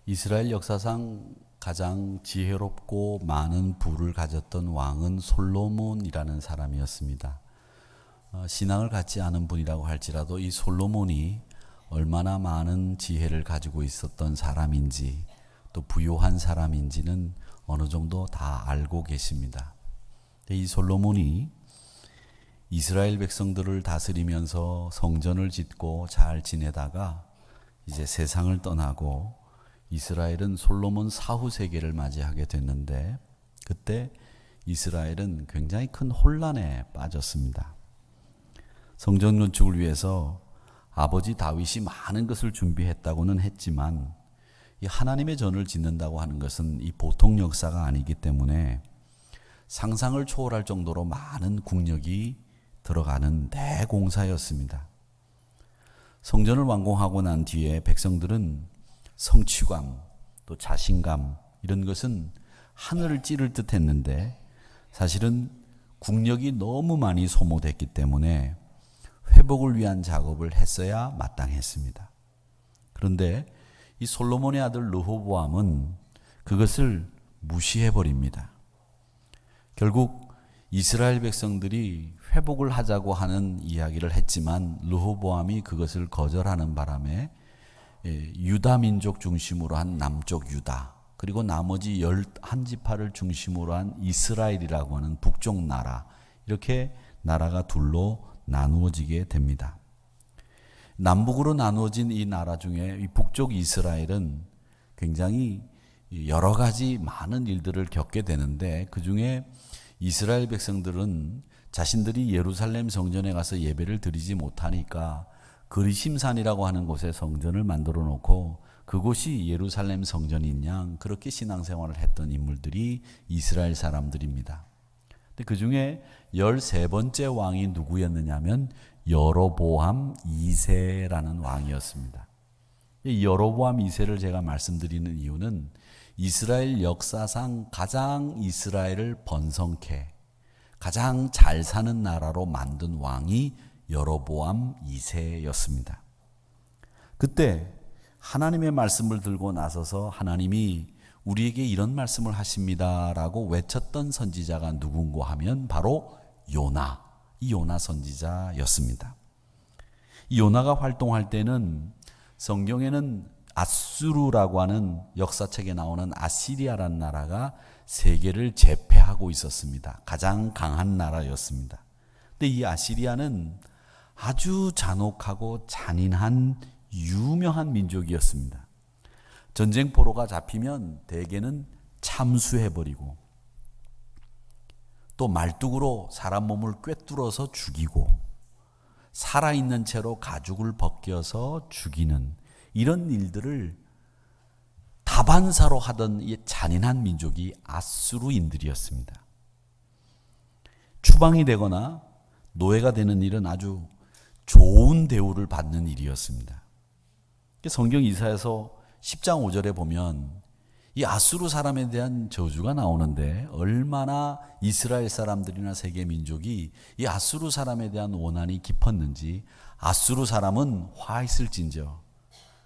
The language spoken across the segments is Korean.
이스라엘 역사상 가장 지혜롭고 많은 부를 가졌던 왕은 솔로몬이라는 사람이었습니다. 신앙을 갖지 않은 분이라고 할지라도 이 솔로몬이 얼마나 많은 지혜를 가지고 있었던 사람인지 또 부유한 사람인지는 어느 정도 다 알고 계십니다. 이 솔로몬이 이스라엘 백성들을 다스리면서 성전을 짓고 잘 지내다가 이제 세상을 떠나고 이스라엘은 솔로몬 사후 세계를 맞이하게 됐는데 그때 이스라엘은 굉장히 큰 혼란에 빠졌습니다. 성전 건축을 위해서 아버지 다윗이 많은 것을 준비했다고는 했지만 이 하나님의 전을 짓는다고 하는 것은 이 보통 역사가 아니기 때문에 상상을 초월할 정도로 많은 국력이 들어가는 대공사였습니다. 성전을 완공하고 난 뒤에 백성들은 성취감, 또 자신감 이런 것은 하늘을 찌를 듯 했는데 사실은 국력이 너무 많이 소모됐기 때문에 회복을 위한 작업을 했어야 마땅했습니다. 그런데 이 솔로몬의 아들 르호보암은 그것을 무시해버립니다. 결국 이스라엘 백성들이 회복을 하자고 하는 이야기를 했지만 르호보암이 그것을 거절하는 바람에 유다 민족 중심으로 한 남쪽 유다 그리고 나머지 11지파를 중심으로 한 이스라엘이라고 하는 북쪽 나라 이렇게 나라가 둘로 나누어지게 됩니다. 남북으로 나누어진 이 나라 중에 이 북쪽 이스라엘은 굉장히 여러 가지 많은 일들을 겪게 되는데 그 중에 이스라엘 백성들은 자신들이 예루살렘 성전에 가서 예배를 드리지 못하니까 그리심산이라고 하는 곳에 성전을 만들어 놓고 그곳이 예루살렘 성전인 양 그렇게 신앙생활을 했던 인물들이 이스라엘 사람들입니다. 근데 그 중에 13번째 왕이 누구였느냐면 여로보암 2세라는 왕이었습니다. 이 여로보암 2세를 제가 말씀드리는 이유는 이스라엘 역사상 가장 이스라엘을 번성케 가장 잘 사는 나라로 만든 왕이 여로보암 2세였습니다. 그때 하나님의 말씀을 들고 나서서 하나님이 우리에게 이런 말씀을 하십니다라고 외쳤던 선지자가 누군가 하면 바로 요나, 이 요나 선지자였습니다. 이 요나가 활동할 때는 성경에는 아수르라고 하는 역사책에 나오는 아시리아라는 나라가 세계를 제패하고 있었습니다. 가장 강한 나라였습니다. 근데 이 아시리아는 아주 잔혹하고 잔인한 유명한 민족이었습니다. 전쟁 포로가 잡히면 대개는 참수해버리고 또 말뚝으로 사람 몸을 꿰뚫어서 죽이고 살아있는 채로 가죽을 벗겨서 죽이는 이런 일들을 다반사로 하던 이 잔인한 민족이 아수르인들이었습니다. 추방이 되거나 노예가 되는 일은 아주 좋은 대우를 받는 일이었습니다. 성경 이사야서 10장 5절에 보면 이 아수르 사람에 대한 저주가 나오는데 얼마나 이스라엘 사람들이나 세계 민족이 이 아수르 사람에 대한 원한이 깊었는지 아수르 사람은 화 있을진저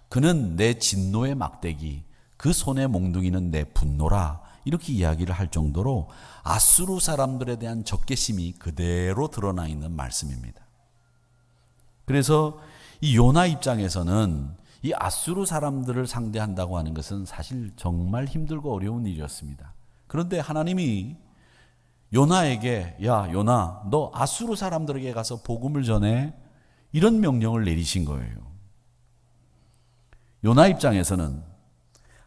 그는 내 진노의 막대기 그 손의 몽둥이는 내 분노라 이렇게 이야기를 할 정도로 아수르 사람들에 대한 적개심이 그대로 드러나 있는 말씀입니다. 그래서 이 요나 입장에서는 이 아수르 사람들을 상대한다고 하는 것은 사실 정말 힘들고 어려운 일이었습니다. 그런데 하나님이 요나에게 야 요나 너 아수르 사람들에게 가서 복음을 전해 이런 명령을 내리신 거예요. 요나 입장에서는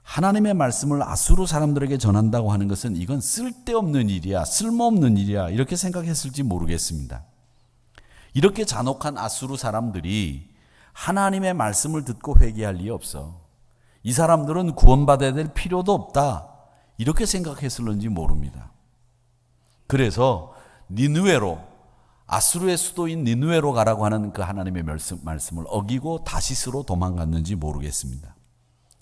하나님의 말씀을 아수르 사람들에게 전한다고 하는 것은 이건 쓸데없는 일이야 쓸모없는 일이야 이렇게 생각했을지 모르겠습니다. 이렇게 잔혹한 아수르 사람들이 하나님의 말씀을 듣고 회개할 리 없어. 이 사람들은 구원받아야 될 필요도 없다. 이렇게 생각했을는지 모릅니다. 그래서 니느웨로 아수르의 수도인 니느웨로 가라고 하는 그 하나님의 말씀을 어기고 다시스로 도망갔는지 모르겠습니다.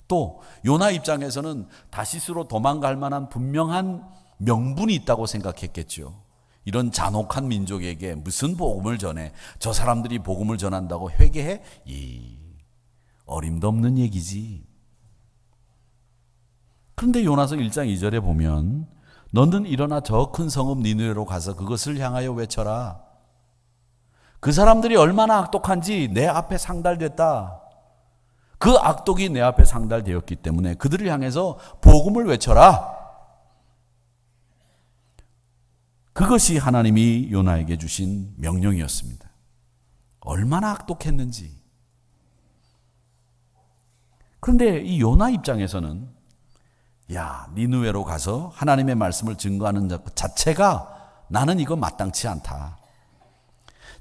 또 요나 입장에서는 다시스로 도망갈 만한 분명한 명분이 있다고 생각했겠죠. 이런 잔혹한 민족에게 무슨 복음을 전해 저 사람들이 복음을 전한다고 회개해? 이 어림도 없는 얘기지. 그런데 요나서 1장 2절에 보면 너는 일어나 저 큰 성읍 니느웨로 가서 그것을 향하여 외쳐라. 그 사람들이 얼마나 악독한지 내 앞에 상달됐다. 그 악독이 내 앞에 상달되었기 때문에 그들을 향해서 복음을 외쳐라. 그것이 하나님이 요나에게 주신 명령이었습니다. 얼마나 악독했는지. 그런데 이 요나 입장에서는 야, 니느웨로 가서 하나님의 말씀을 증거하는 것 자체가 나는 이거 마땅치 않다.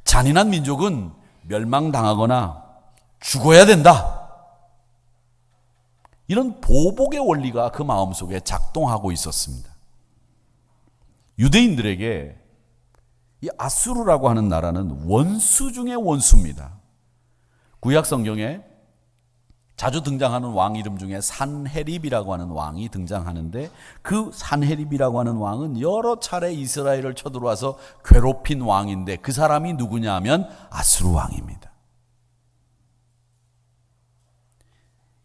잔인한 민족은 멸망당하거나 죽어야 된다. 이런 보복의 원리가 그 마음속에 작동하고 있었습니다. 유대인들에게 이 아수르라고 하는 나라는 원수 중의 원수입니다. 구약 성경에 자주 등장하는 왕 이름 중에 산헤립이라고 하는 왕이 등장하는데 그 산헤립이라고 하는 왕은 여러 차례 이스라엘을 쳐들어와서 괴롭힌 왕인데 그 사람이 누구냐 하면 아수르 왕입니다.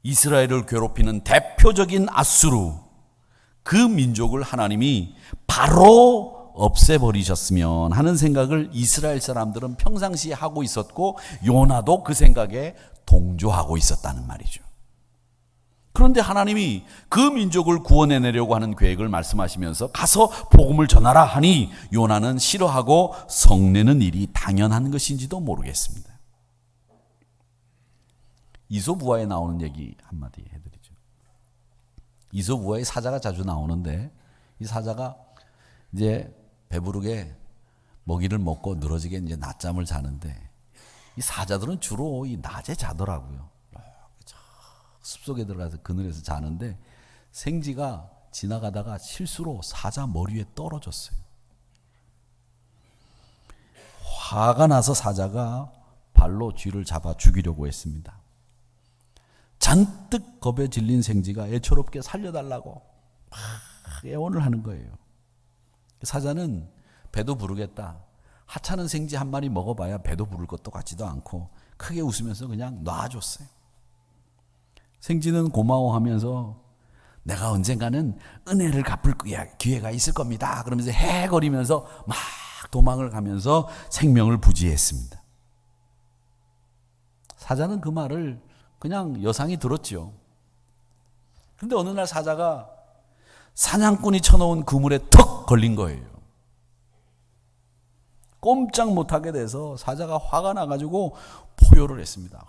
이스라엘을 괴롭히는 대표적인 아수르, 그 민족을 하나님이 바로 없애버리셨으면 하는 생각을 이스라엘 사람들은 평상시에 하고 있었고 요나도 그 생각에 동조하고 있었다는 말이죠. 그런데 하나님이 그 민족을 구원해내려고 하는 계획을 말씀하시면서 가서 복음을 전하라 하니 요나는 싫어하고 성내는 일이 당연한 것인지도 모르겠습니다. 이솝우화에 나오는 얘기 한마디 해드리죠. 이솝우화에 사자가 자주 나오는데 이 사자가 이제 배부르게 먹이를 먹고 늘어지게 이제 낮잠을 자는데 이 사자들은 주로 이 낮에 자더라고요. 숲속에 들어가서 그늘에서 자는데 생쥐가 지나가다가 실수로 사자 머리 위에 떨어졌어요. 화가 나서 사자가 발로 쥐를 잡아 죽이려고 했습니다. 잔뜩 겁에 질린 생쥐가 애처롭게 살려달라고 막 애원을 하는 거예요. 사자는 배도 부르겠다. 하찮은 생쥐 한 마리 먹어봐야 배도 부를 것도 같지도 않고 크게 웃으면서 그냥 놔줬어요. 생쥐는 고마워하면서 내가 언젠가는 은혜를 갚을 기회가 있을 겁니다. 그러면서 헤헤거리면서 막 도망을 가면서 생명을 부지했습니다. 사자는 그 말을 그냥 여상히 들었죠. 그런데 어느 날 사자가 사냥꾼이 쳐놓은 그물에 턱 걸린 거예요. 꼼짝 못하게 돼서 사자가 화가 나가지고 포효를 했습니다.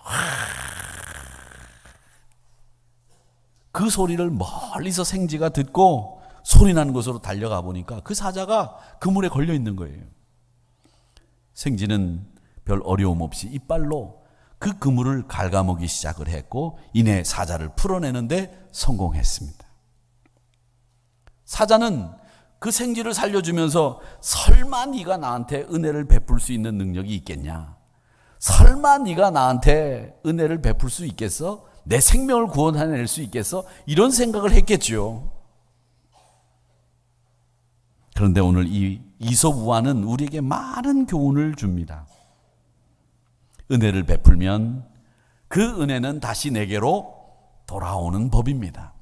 그 소리를 멀리서 생쥐가 듣고 소리 나는 곳으로 달려가 보니까 그 사자가 그물에 걸려 있는 거예요. 생쥐는 별 어려움 없이 이빨로 그 그물을 갉아먹기 시작을 했고 이내 사자를 풀어내는데 성공했습니다. 사자는 그 생쥐를 살려주면서 설마 네가 나한테 은혜를 베풀 수 있는 능력이 있겠냐? 설마 네가 나한테 은혜를 베풀 수 있겠어? 내 생명을 구원해낼 수 있겠어? 이런 생각을 했겠죠. 그런데 오늘 이 이솝우화는 우리에게 많은 교훈을 줍니다. 은혜를 베풀면 그 은혜는 다시 내게로 돌아오는 법입니다.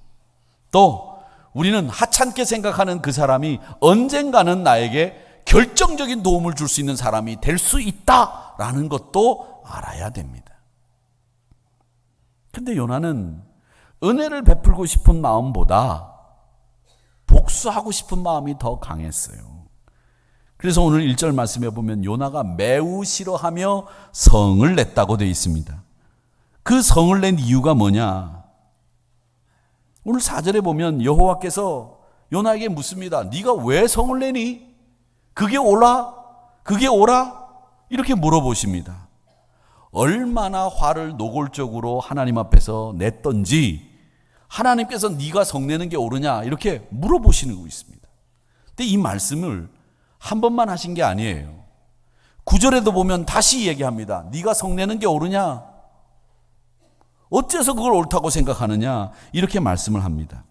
또 우리는 하찮게 생각하는 그 사람이 언젠가는 나에게 결정적인 도움을 줄 수 있는 사람이 될 수 있다라는 것도 알아야 됩니다. 그런데 요나는 은혜를 베풀고 싶은 마음보다 복수하고 싶은 마음이 더 강했어요. 그래서 오늘 1절 말씀에 보면 요나가 매우 싫어하며 성을 냈다고 되어 있습니다. 그 성을 낸 이유가 뭐냐? 오늘 4절에 보면 여호와께서 요나에게 묻습니다. 네가 왜 성을 내니? 그게 옳아? 그게 옳아? 이렇게 물어보십니다. 얼마나 화를 노골적으로 하나님 앞에서 냈던지 하나님께서 네가 성내는 게 옳으냐 이렇게 물어보시는 거 있습니다. 근데 이 말씀을 한 번만 하신 게 아니에요. 9절에도 보면 다시 얘기합니다. 네가 성내는 게 옳으냐? 어째서 그걸 옳다고 생각하느냐? 이렇게 말씀을 합니다.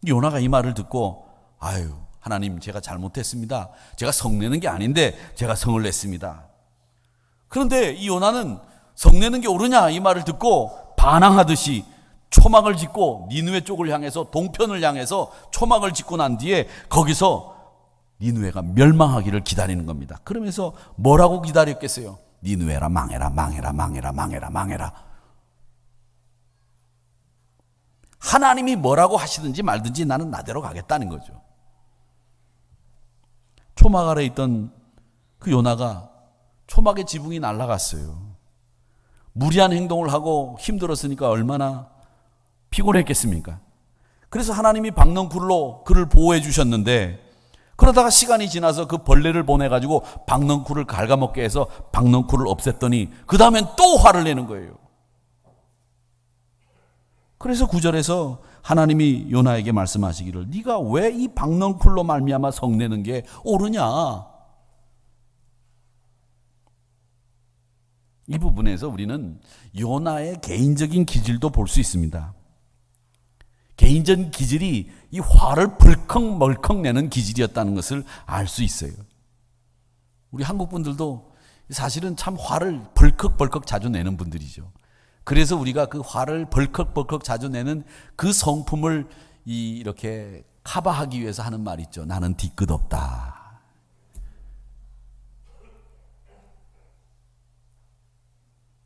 요나가 이 말을 듣고 아유 하나님 제가 잘못했습니다. 제가 성내는 게 아닌데 제가 성을 냈습니다. 그런데 이 요나는 성내는 게 옳으냐 이 말을 듣고 반항하듯이 초막을 짓고 니느웨 쪽을 향해서 동편을 향해서 초막을 짓고 난 뒤에 거기서 니느웨가 멸망하기를 기다리는 겁니다. 그러면서 뭐라고 기다렸겠어요? 니느웨라 망해라 망해라 망해라 망해라 망해라. 하나님이 뭐라고 하시든지 말든지 나는 나대로 가겠다는 거죠. 초막 아래 있던 그 요나가 초막의 지붕이 날아갔어요. 무리한 행동을 하고 힘들었으니까 얼마나 피곤했겠습니까? 그래서 하나님이 박넝쿨로 그를 보호해 주셨는데, 그러다가 시간이 지나서 그 벌레를 보내가지고 박넝쿨을 갉아먹게 해서 박넝쿨을 없앴더니 그 다음엔 또 화를 내는 거예요. 그래서 9절에서 하나님이 요나에게 말씀하시기를, 네가 왜 이 박넝쿨로 말미암아 성내는 게 옳으냐? 이 부분에서 우리는 요나의 개인적인 기질도 볼 수 있습니다. 개인적인 기질이 이 화를 벌컥벌컥 내는 기질이었다는 것을 알 수 있어요. 우리 한국 분들도 사실은 참 화를 벌컥벌컥 자주 내는 분들이죠. 그래서 우리가 그 화를 벌컥벌컥 자주 내는 그 성품을 이렇게 커버하기 위해서 하는 말이 있죠. 나는 뒤끝 없다.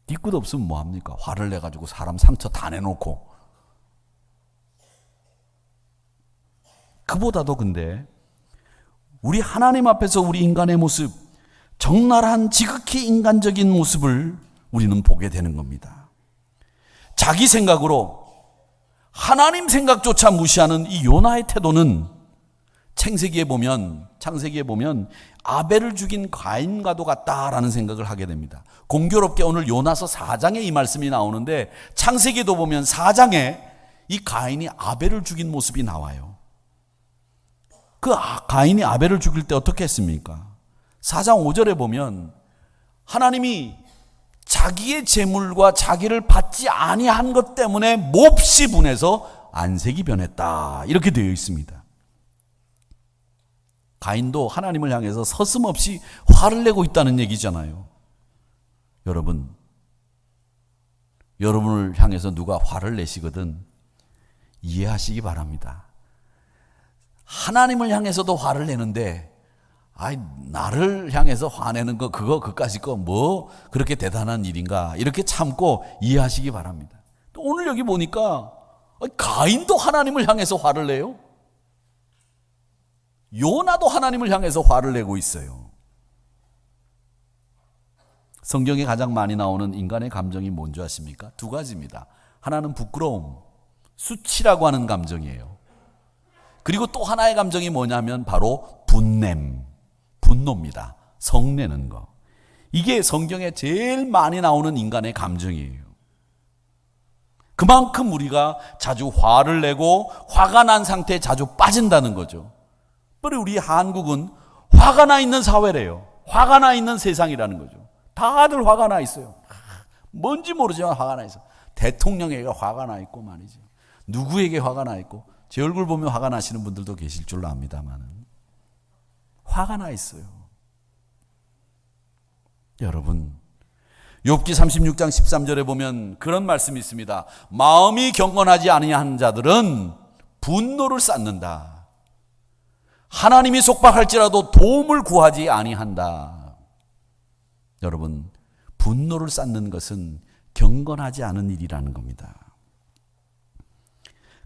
뒤끝 없으면 뭐합니까? 화를 내가지고 사람 상처 다 내놓고. 그보다도 근데 우리 하나님 앞에서 우리 인간의 모습, 적나라한 지극히 인간적인 모습을 우리는 보게 되는 겁니다. 자기 생각으로 하나님 생각조차 무시하는 이 요나의 태도는 창세기에 보면 아벨을 죽인 가인과도 같다라는 생각을 하게 됩니다. 공교롭게 오늘 요나서 4장에 이 말씀이 나오는데, 창세기도 보면 4장에 이 가인이 아벨을 죽인 모습이 나와요. 그 가인이 아벨을 죽일 때 어떻게 했습니까? 4장 5절에 보면 하나님이 자기의 재물과 자기를 받지 아니한 것 때문에 몹시 분해서 안색이 변했다, 이렇게 되어 있습니다. 가인도 하나님을 향해서 서슴없이 화를 내고 있다는 얘기잖아요. 여러분을 향해서 누가 화를 내시거든 이해하시기 바랍니다. 하나님을 향해서도 화를 내는데, 나를 향해서 화내는 거, 그까짓 거 뭐 그렇게 대단한 일인가, 이렇게 참고 이해하시기 바랍니다. 또 오늘 여기 보니까 가인도 하나님을 향해서 화를 내요. 요나도 하나님을 향해서 화를 내고 있어요. 성경에 가장 많이 나오는 인간의 감정이 뭔지 아십니까? 두 가지입니다. 하나는 부끄러움, 수치라고 하는 감정이에요. 그리고 또 하나의 감정이 뭐냐면 바로 분노입니다. 성내는 거. 이게 성경에 제일 많이 나오는 인간의 감정이에요. 그만큼 우리가 자주 화를 내고 화가 난 상태에 자주 빠진다는 거죠. 우리 한국은 화가 나 있는 사회래요. 화가 나 있는 세상이라는 거죠. 다들 화가 나 있어요. 뭔지 모르지만 화가 나 있어. 대통령에게 화가 나 있고 말이죠. 누구에게 화가 나 있고, 제 얼굴 보면 화가 나시는 분들도 계실 줄로 압니다만 화가 나 있어요. 여러분, 욥기 36장 13절에 보면 그런 말씀이 있습니다. 마음이 경건하지 아니한 자들은 분노를 쌓는다. 하나님이 속박할지라도 도움을 구하지 아니한다. 여러분, 분노를 쌓는 것은 경건하지 않은 일이라는 겁니다.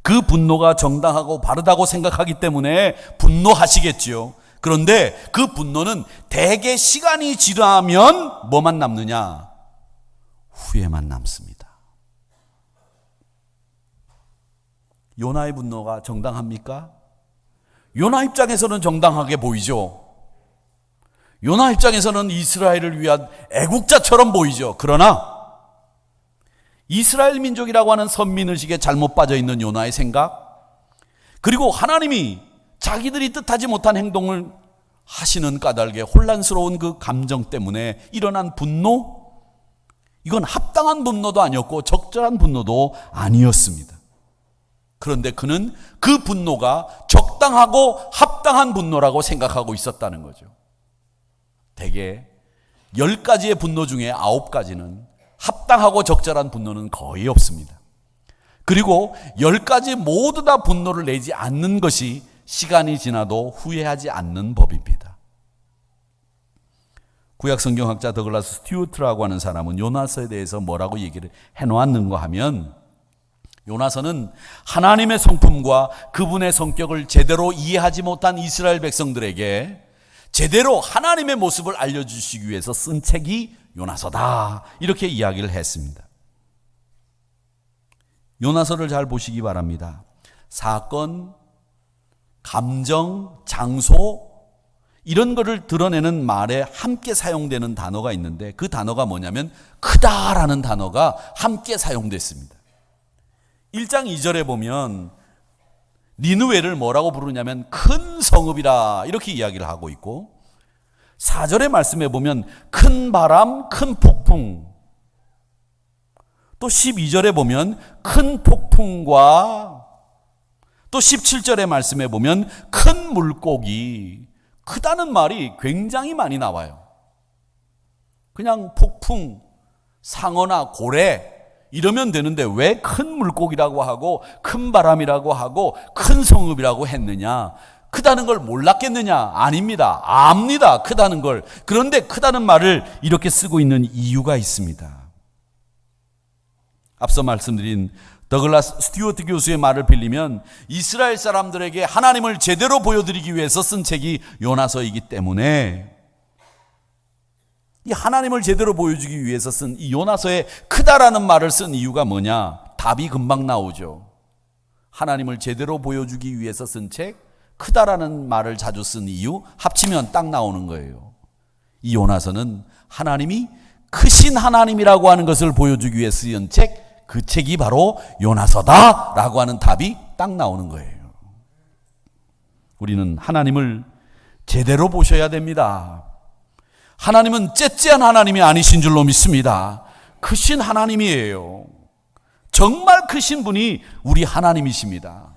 그 분노가 정당하고 바르다고 생각하기 때문에 분노하시겠지요. 그런데 그 분노는 대개 시간이 지나면 뭐만 남느냐? 후회만 남습니다. 요나의 분노가 정당합니까? 요나 입장에서는 정당하게 보이죠. 요나 입장에서는 이스라엘을 위한 애국자처럼 보이죠. 그러나 이스라엘 민족이라고 하는 선민의식에 잘못 빠져 있는 요나의 생각, 그리고 하나님이 자기들이 뜻하지 못한 행동을 하시는 까닭에 혼란스러운 그 감정 때문에 일어난 분노, 이건 합당한 분노도 아니었고 적절한 분노도 아니었습니다. 그런데 그는 그 분노가 적당하고 합당한 분노라고 생각하고 있었다는 거죠. 대개 10가지의 분노 중에 9가지는 합당하고 적절한 분노는 거의 없습니다. 그리고 10가지 모두 다 분노를 내지 않는 것이 시간이 지나도 후회하지 않는 법입니다. 구약 성경학자 더글라스 스튜어트라고 하는 사람은 요나서에 대해서 뭐라고 얘기를 해놓았는가 하면, 요나서는 하나님의 성품과 그분의 성격을 제대로 이해하지 못한 이스라엘 백성들에게 제대로 하나님의 모습을 알려주시기 위해서 쓴 책이 요나서다, 이렇게 이야기를 했습니다. 요나서를 잘 보시기 바랍니다. 사건, 감정, 장소, 이런 거를 드러내는 말에 함께 사용되는 단어가 있는데, 그 단어가 뭐냐면 크다라는 단어가 함께 사용됐습니다. 1장 2절에 보면 니느웨를 뭐라고 부르냐면 큰 성읍이라 이렇게 이야기를 하고 있고, 4절의 말씀에 보면 큰 바람, 큰 폭풍, 또 12절에 보면 큰 폭풍과, 또 17절의 말씀에 보면 큰 물고기, 크다는 말이 굉장히 많이 나와요. 그냥 폭풍, 상어나 고래 이러면 되는데 왜 큰 물고기라고 하고 큰 바람이라고 하고 큰 성읍이라고 했느냐? 크다는 걸 몰랐겠느냐? 아닙니다. 압니다. 크다는 걸. 그런데 크다는 말을 이렇게 쓰고 있는 이유가 있습니다. 앞서 말씀드린 더글라스 스튜어트 교수의 말을 빌리면 이스라엘 사람들에게 하나님을 제대로 보여드리기 위해서 쓴 책이 요나서이기 때문에, 이 하나님을 제대로 보여주기 위해서 쓴 이 요나서에 크다라는 말을 쓴 이유가 뭐냐? 답이 금방 나오죠. 하나님을 제대로 보여주기 위해서 쓴 책, 크다라는 말을 자주 쓴 이유, 합치면 딱 나오는 거예요. 이 요나서는 하나님이 크신 하나님이라고 하는 것을 보여주기 위해 쓰인 책, 그 책이 바로 요나서다라고 하는 답이 딱 나오는 거예요. 우리는 하나님을 제대로 보셔야 됩니다. 하나님은 째째한 하나님이 아니신 줄로 믿습니다. 크신 하나님이에요. 정말 크신 분이 우리 하나님이십니다.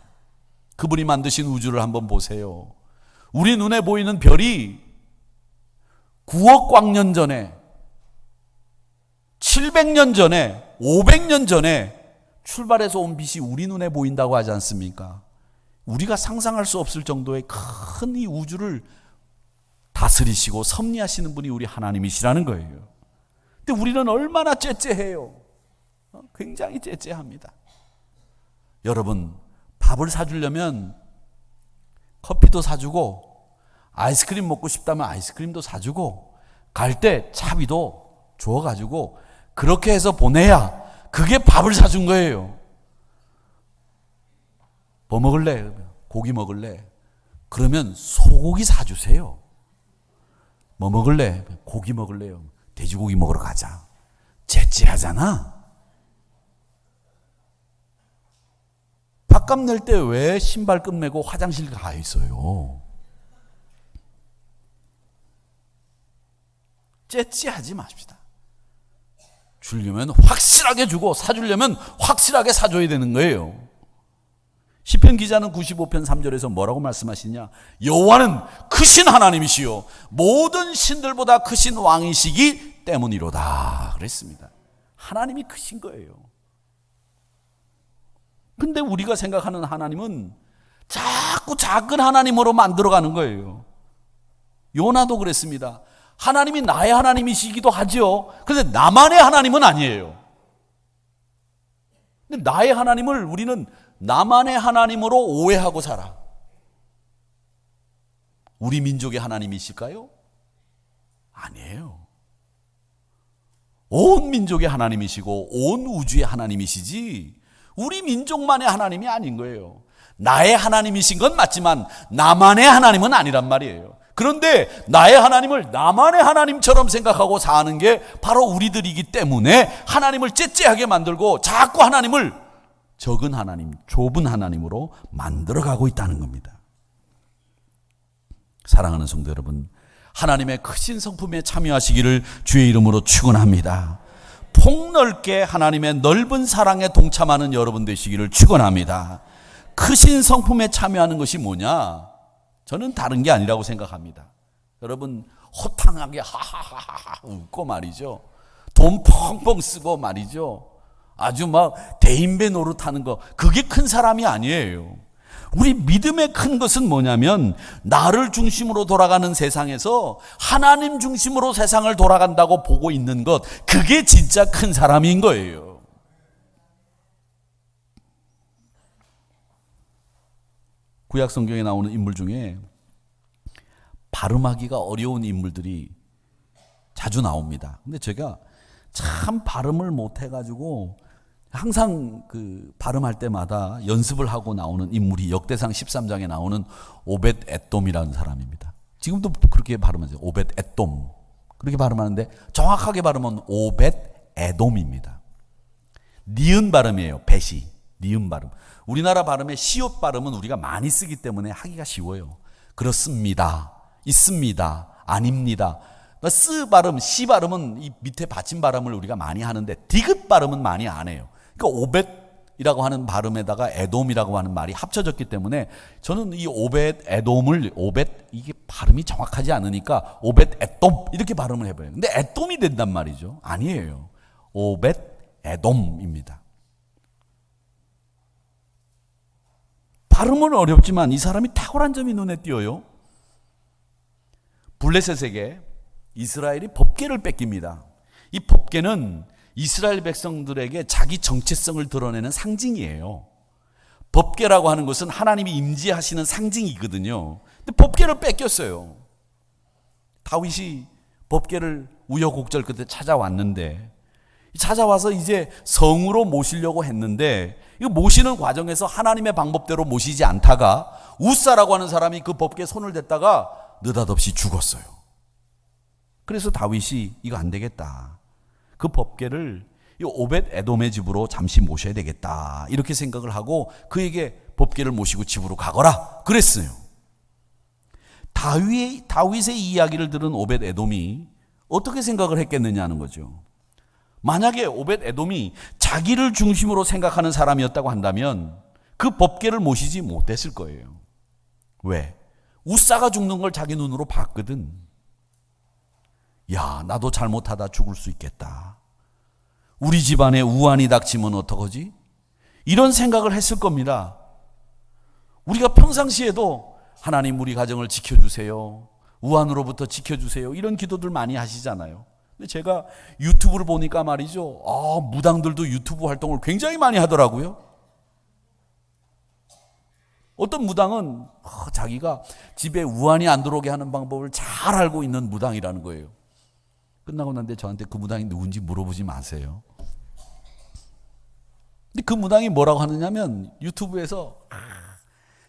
그분이 만드신 우주를 한번 보세요. 우리 눈에 보이는 별이 9억 광년 전에, 700년 전에, 500년 전에 출발해서 온 빛이 우리 눈에 보인다고 하지 않습니까? 우리가 상상할 수 없을 정도의 큰 이 우주를 다스리시고 섭리하시는 분이 우리 하나님이시라는 거예요. 근데 우리는 얼마나 째째해요. 굉장히 째째합니다. 여러분, 밥을 사주려면 커피도 사주고, 아이스크림 먹고 싶다면 아이스크림도 사주고, 갈 때 차비도 주어가지고 그렇게 해서 보내야 그게 밥을 사준 거예요. 뭐 먹을래? 고기 먹을래? 그러면 소고기 사주세요. 뭐 먹을래? 고기 먹을래요? 돼지고기 먹으러 가자. 째째하잖아. 밥값 낼 때 왜 신발 끝매고 화장실 가 있어요? 째째하지 마십시다. 주려면 확실하게 주고 사주려면 확실하게 사줘야 되는 거예요. 시편 기자는 95편 3절에서 뭐라고 말씀하시냐? 여호와는 크신 하나님이시요 모든 신들보다 크신 왕이시기 때문이로다 그랬습니다. 하나님이 크신 거예요. 근데 우리가 생각하는 하나님은 자꾸 작은 하나님으로 만들어가는 거예요. 요나도 그랬습니다. 하나님이 나의 하나님이시기도 하죠. 그런데 나만의 하나님은 아니에요. 근데 나의 하나님을 우리는 나만의 하나님으로 오해하고 살아. 우리 민족의 하나님이실까요? 아니에요. 온 민족의 하나님이시고 온 우주의 하나님이시지 우리 민족만의 하나님이 아닌 거예요. 나의 하나님이신 건 맞지만 나만의 하나님은 아니란 말이에요. 그런데 나의 하나님을 나만의 하나님처럼 생각하고 사는 게 바로 우리들이기 때문에 하나님을 째째하게 만들고 자꾸 하나님을 적은 하나님, 좁은 하나님으로 만들어가고 있다는 겁니다. 사랑하는 성도 여러분, 하나님의 크신 성품에 참여하시기를 주의 이름으로 축원합니다. 폭넓게 하나님의 넓은 사랑에 동참하는 여러분 되시기를 축원합니다. 크신 성품에 참여하는 것이 뭐냐? 저는 다른 게 아니라고 생각합니다. 여러분 호탕하게 하하하하 웃고 말이죠. 돈 펑펑 쓰고 말이죠. 아주 막 대인배 노릇하는 거, 그게 큰 사람이 아니에요. 우리 믿음의 큰 것은 뭐냐면 나를 중심으로 돌아가는 세상에서 하나님 중심으로 세상을 돌아간다고 보고 있는 것, 그게 진짜 큰 사람인 거예요. 구약 성경에 나오는 인물 중에 발음하기가 어려운 인물들이 자주 나옵니다. 근데 제가 참 발음을 못해가지고 항상 그 발음할 때마다 연습을 하고 나오는 인물이 역대상 13장에 나오는 오벳 에돔이라는 사람입니다. 지금도 그렇게 발음하죠. 오벳 에돔. 그렇게 발음하는데 정확하게 발음은 오벳 에돔입니다. 니은 발음이에요. 벳이. 니은 발음. 우리나라 발음의 시옷 발음은 우리가 많이 쓰기 때문에 하기가 쉬워요. 그렇습니다. 있습니다. 아닙니다. 쓰 발음, 시 발음은 이 밑에 받침 발음을 우리가 많이 하는데 디귿 발음은 많이 안 해요. 그러니까 오벳이라고 하는 발음에다가 에돔이라고 하는 말이 합쳐졌기 때문에 저는 이 오벳 에돔을 이게 발음이 정확하지 않으니까 오벳 에돔 이렇게 발음을 해봐요. 근데 에돔이 된단 말이죠. 아니에요. 오벳 에돔입니다. 발음은 어렵지만 이 사람이 탁월한 점이 눈에 띄어요. 블레셋에게 이스라엘이 법궤를 뺏깁니다. 이 법궤는 이스라엘 백성들에게 자기 정체성을 드러내는 상징이에요. 법궤라고 하는 것은 하나님이 임재하시는 상징이거든요. 근데 법궤를 뺏겼어요. 다윗이 법궤를 우여곡절 끝에 찾아왔는데, 찾아와서 이제 성으로 모시려고 했는데, 이 모시는 과정에서 하나님의 방법대로 모시지 않다가 우사라고 하는 사람이 그 법궤에 손을 댔다가 느닷없이 죽었어요. 그래서 다윗이 이거 안 되겠다. 그 법궤를 이 오벳 에돔의 집으로 잠시 모셔야 되겠다. 이렇게 생각을 하고 그에게 법궤를 모시고 집으로 가거라. 그랬어요. 다윗의 이야기를 들은 오벳 에돔이 어떻게 생각을 했겠느냐는 거죠. 만약에 오벳 에돔이 자기를 중심으로 생각하는 사람이었다고 한다면 그 법궤를 모시지 못했을 거예요. 왜? 우사가 죽는 걸 자기 눈으로 봤거든. 야, 나도 잘못하다 죽을 수 있겠다. 우리 집안에 우환이 닥치면 어떡하지? 이런 생각을 했을 겁니다. 우리가 평상시에도 하나님 우리 가정을 지켜주세요. 우환으로부터 지켜주세요. 이런 기도들 많이 하시잖아요. 근데 제가 유튜브를 보니까 말이죠. 무당들도 유튜브 활동을 굉장히 많이 하더라고요. 어떤 무당은 자기가 집에 우환이 안 들어오게 하는 방법을 잘 알고 있는 무당이라는 거예요. 끝나고 난데 저한테 그 무당이 누군지 물어보지 마세요. 근데 그 무당이 뭐라고 하느냐면 유튜브에서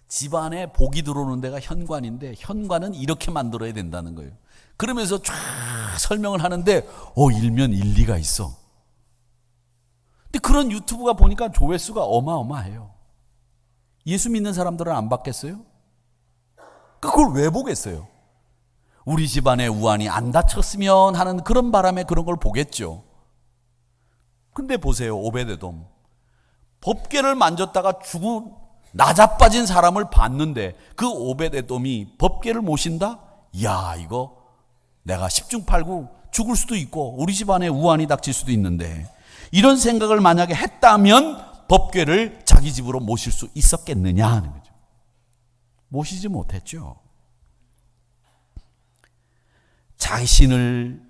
집안에 복이 들어오는 데가 현관인데 현관은 이렇게 만들어야 된다는 거예요. 그러면서 쫙 설명을 하는데 일면 일리가 있어. 근데 그런 유튜브가 보니까 조회수가 어마어마해요. 예수 믿는 사람들은 안 받겠어요? 그걸 왜 보겠어요? 우리 집안에 우환이 안 닫혔으면 하는 그런 바람에 그런 걸 보겠죠. 근데 보세요. 오벳에돔. 법궤를 만졌다가 죽은 나자빠진 사람을 봤는데 그 오벳에돔이 법궤를 모신다? 야, 이거 내가 10중 8구 죽을 수도 있고 우리 집안에 우환이 닥칠 수도 있는데, 이런 생각을 만약에 했다면 법궤를 자기 집으로 모실 수 있었겠느냐 하는 거죠. 모시지 못했죠. 자신을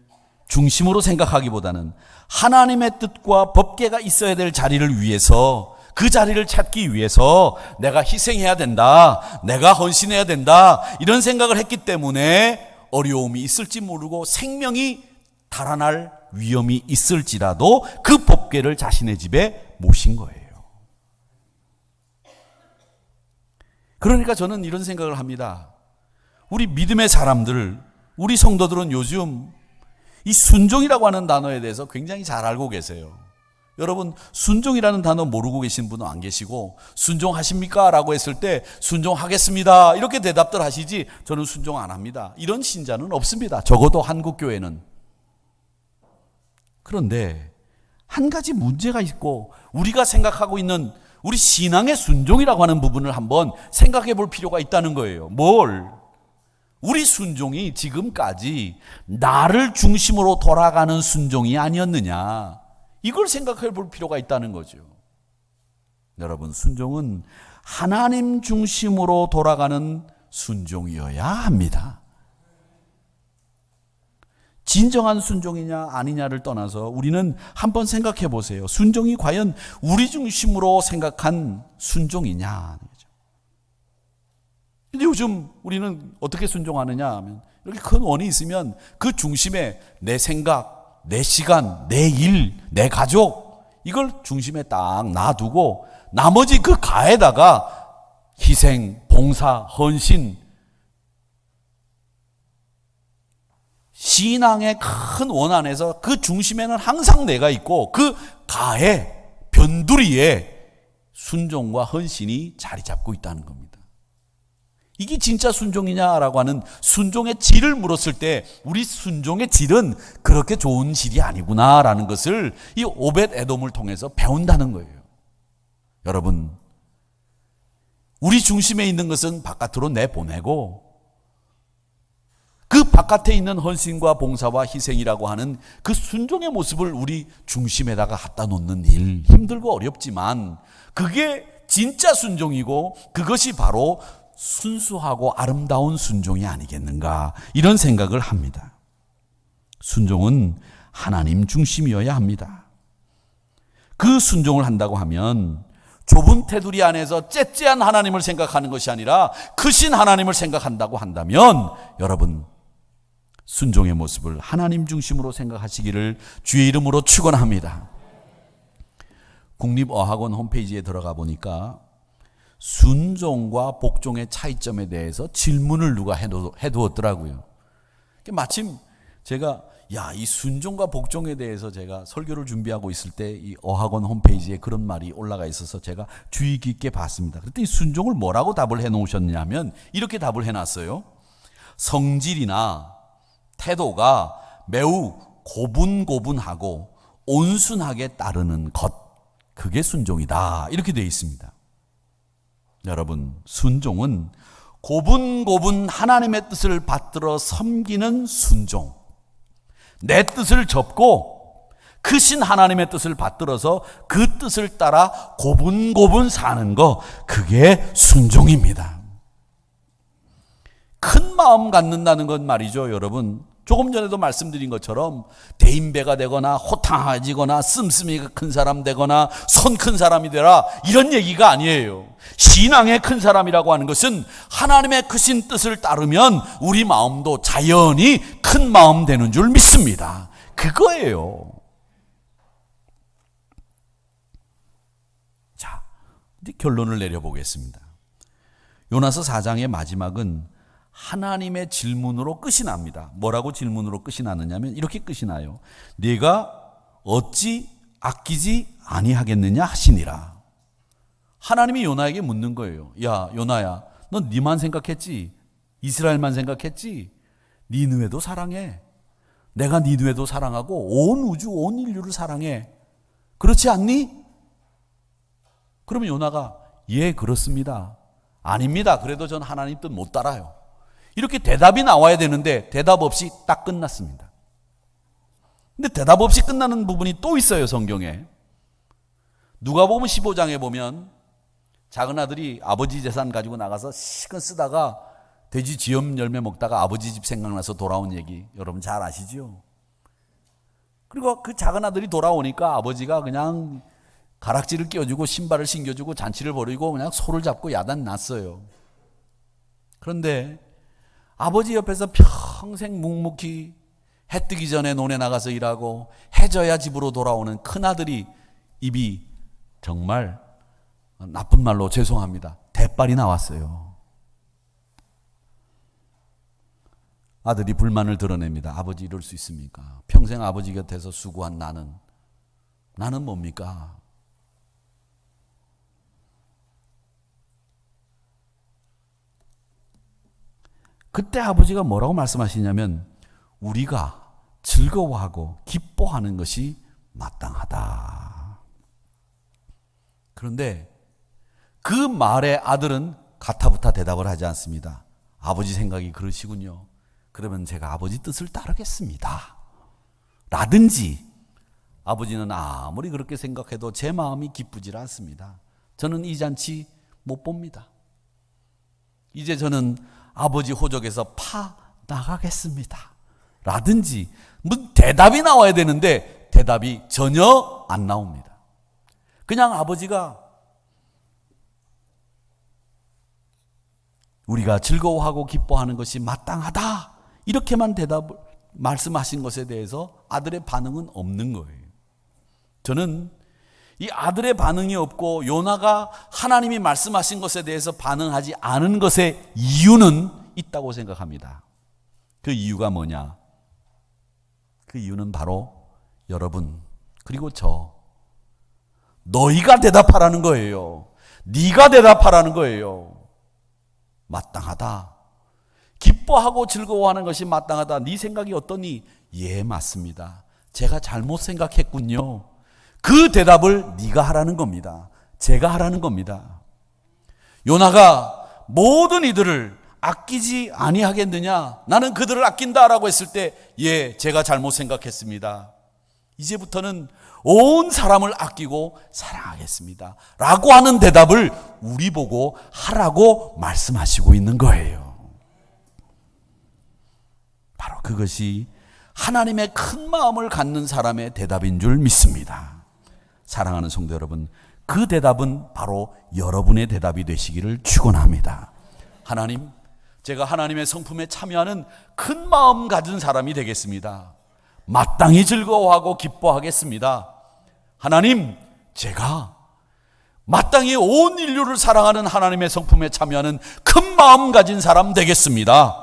중심으로 생각하기보다는 하나님의 뜻과 법궤가 있어야 될 자리를 위해서, 그 자리를 찾기 위해서 내가 희생해야 된다, 내가 헌신해야 된다, 이런 생각을 했기 때문에 어려움이 있을지 모르고 생명이 달아날 위험이 있을지라도 그 법궤를 자신의 집에 모신 거예요. 그러니까 저는 이런 생각을 합니다. 우리 믿음의 사람들, 우리 성도들은 요즘 이 순종이라고 하는 단어에 대해서 굉장히 잘 알고 계세요. 여러분, 순종이라는 단어 모르고 계신 분은 안 계시고, 순종하십니까? 라고 했을 때 순종하겠습니다 이렇게 대답들 하시지, 저는 순종 안 합니다, 이런 신자는 없습니다. 적어도 한국교회는. 그런데 한 가지 문제가 있고, 우리가 생각하고 있는 우리 신앙의 순종이라고 하는 부분을 한번 생각해 볼 필요가 있다는 거예요. 뭘? 우리 순종이 지금까지 나를 중심으로 돌아가는 순종이 아니었느냐, 이걸 생각해 볼 필요가 있다는 거죠. 여러분, 순종은 하나님 중심으로 돌아가는 순종이어야 합니다. 진정한 순종이냐 아니냐를 떠나서 우리는 한번 생각해 보세요. 순종이 과연 우리 중심으로 생각한 순종이냐. 근데 요즘 우리는 어떻게 순종하느냐 하면 이렇게 큰 원이 있으면 그 중심에 내 생각, 내 시간, 내 일, 내 가족 이걸 중심에 딱 놔두고 나머지 그 가에다가 희생, 봉사, 헌신, 신앙의 큰 원 안에서 그 중심에는 항상 내가 있고 그 가에 변두리에 순종과 헌신이 자리 잡고 있다는 겁니다. 이게 진짜 순종이냐라고 하는 순종의 질을 물었을 때 우리 순종의 질은 그렇게 좋은 질이 아니구나라는 것을 이 오벳 에돔을 통해서 배운다는 거예요. 여러분, 우리 중심에 있는 것은 바깥으로 내보내고 그 바깥에 있는 헌신과 봉사와 희생이라고 하는 그 순종의 모습을 우리 중심에다가 갖다 놓는 일, 힘들고 어렵지만 그게 진짜 순종이고 그것이 바로 순수하고 아름다운 순종이 아니겠는가, 이런 생각을 합니다. 순종은 하나님 중심이어야 합니다. 그 순종을 한다고 하면 좁은 테두리 안에서 째째한 하나님을 생각하는 것이 아니라 크신 하나님을 생각한다고 한다면 여러분, 순종의 모습을 하나님 중심으로 생각하시기를 주의 이름으로 축원합니다. 국립어학원 홈페이지에 들어가 보니까 순종과 복종의 차이점에 대해서 질문을 누가 해두었더라고요. 마침 제가 이 순종과 복종에 대해서 제가 설교를 준비하고 있을 때 이 어학원 홈페이지에 그런 말이 올라가 있어서 제가 주의 깊게 봤습니다. 그랬더니 순종을 뭐라고 답을 해놓으셨냐면 이렇게 답을 해놨어요. 성질이나 태도가 매우 고분고분하고 온순하게 따르는 것, 그게 순종이다, 이렇게 되어 있습니다. 여러분, 순종은 고분고분 하나님의 뜻을 받들어 섬기는 순종, 내 뜻을 접고 크신 하나님의 뜻을 받들어서 그 뜻을 따라 고분고분 사는 거, 그게 순종입니다. 큰 마음 갖는다는 건 말이죠, 여러분, 조금 전에도 말씀드린 것처럼 대인배가 되거나 호탕해지거나 씀씀이가 큰 사람 되거나 손 큰 사람이 되라, 이런 얘기가 아니에요. 신앙의 큰 사람이라고 하는 것은 하나님의 크신 뜻을 따르면 우리 마음도 자연히 큰 마음 되는 줄 믿습니다. 그거예요. 자, 이제 결론을 내려보겠습니다. 요나서 4장의 마지막은 하나님의 질문으로 끝이 납니다. 뭐라고 질문으로 끝이 나느냐면 이렇게 끝이 나요. 네가 어찌 아끼지 아니하겠느냐 하시니라. 하나님이 요나에게 묻는 거예요. 야, 요나야, 넌 네만 생각했지? 이스라엘만 생각했지? 니느웨도 사랑해. 내가 니느웨도 사랑하고 온 우주, 온 인류를 사랑해. 그렇지 않니? 그러면 요나가 예, 그렇습니다. 아닙니다. 그래도 전 하나님 뜻 못 따라요. 이렇게 대답이 나와야 되는데 대답 없이 딱 끝났습니다. 근데 대답 없이 끝나는 부분이 또 있어요, 성경에. 누가복음 15장에 보면 작은 아들이 아버지 재산 가지고 나가서 시간 쓰다가 돼지 지엄 열매 먹다가 아버지 집 생각나서 돌아온 얘기 여러분 잘 아시죠? 그리고 그 작은 아들이 돌아오니까 아버지가 그냥 가락지를 끼워주고 신발을 신겨주고 잔치를 벌이고 그냥 소를 잡고 야단 났어요. 그런데 아버지 옆에서 평생 묵묵히 해 뜨기 전에 논에 나가서 일하고 해져야 집으로 돌아오는 큰아들이 입이 정말 나쁜 말로 죄송합니다, 대빨이 나왔어요. 아들이 불만을 드러냅니다. 아버지 이럴 수 있습니까? 평생 아버지 곁에서 수고한 나는 뭡니까? 그때 아버지가 뭐라고 말씀하시냐면 우리가 즐거워하고 기뻐하는 것이 마땅하다. 그런데 그 말에 아들은 가타부타 대답을 하지 않습니다. 아버지 생각이 그러시군요. 그러면 제가 아버지 뜻을 따르겠습니다. 라든지 아버지는 아무리 그렇게 생각해도 제 마음이 기쁘질 않습니다. 저는 이 잔치 못 봅니다. 이제 저는 아버지 호적에서 파 나가겠습니다. 라든지 뭐 대답이 나와야 되는데 대답이 전혀 안 나옵니다. 그냥 아버지가 우리가 즐거워하고 기뻐하는 것이 마땅하다 이렇게만 말씀하신 것에 대해서 아들의 반응은 없는 거예요. 저는 이 아들의 반응이 없고 요나가 하나님이 말씀하신 것에 대해서 반응하지 않은 것의 이유는 있다고 생각합니다. 그 이유가 뭐냐? 그 이유는 바로 여러분 그리고 너희가 대답하라는 거예요. 네가 대답하라는 거예요. 마땅하다. 기뻐하고 즐거워하는 것이 마땅하다. 네 생각이 어떠니? 예, 맞습니다. 제가 잘못 생각했군요. 그 대답을 네가 하라는 겁니다. 제가 하라는 겁니다. 요나가 모든 이들을 아끼지 아니하겠느냐? 나는 그들을 아낀다라고 했을 때 예, 제가 잘못 생각했습니다. 이제부터는 온 사람을 아끼고 사랑하겠습니다. 라고 하는 대답을 우리 보고 하라고 말씀하시고 있는 거예요. 바로 그것이 하나님의 큰 마음을 갖는 사람의 대답인 줄 믿습니다. 사랑하는 성도 여러분, 그 대답은 바로 여러분의 대답이 되시기를 축원합니다. 하나님, 제가 하나님의 성품에 참여하는 큰 마음 가진 사람이 되겠습니다. 마땅히 즐거워하고 기뻐하겠습니다. 하나님, 제가 마땅히 온 인류를 사랑하는 하나님의 성품에 참여하는 큰 마음 가진 사람 되겠습니다.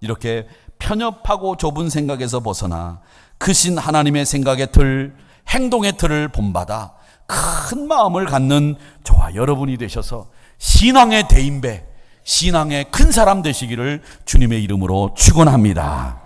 이렇게 편협하고 좁은 생각에서 벗어나 크신 하나님의 생각의 틀, 행동의 틀을 본받아 큰 마음을 갖는 저와 여러분이 되셔서 신앙의 대인배, 신앙의 큰 사람 되시기를 주님의 이름으로 축원합니다.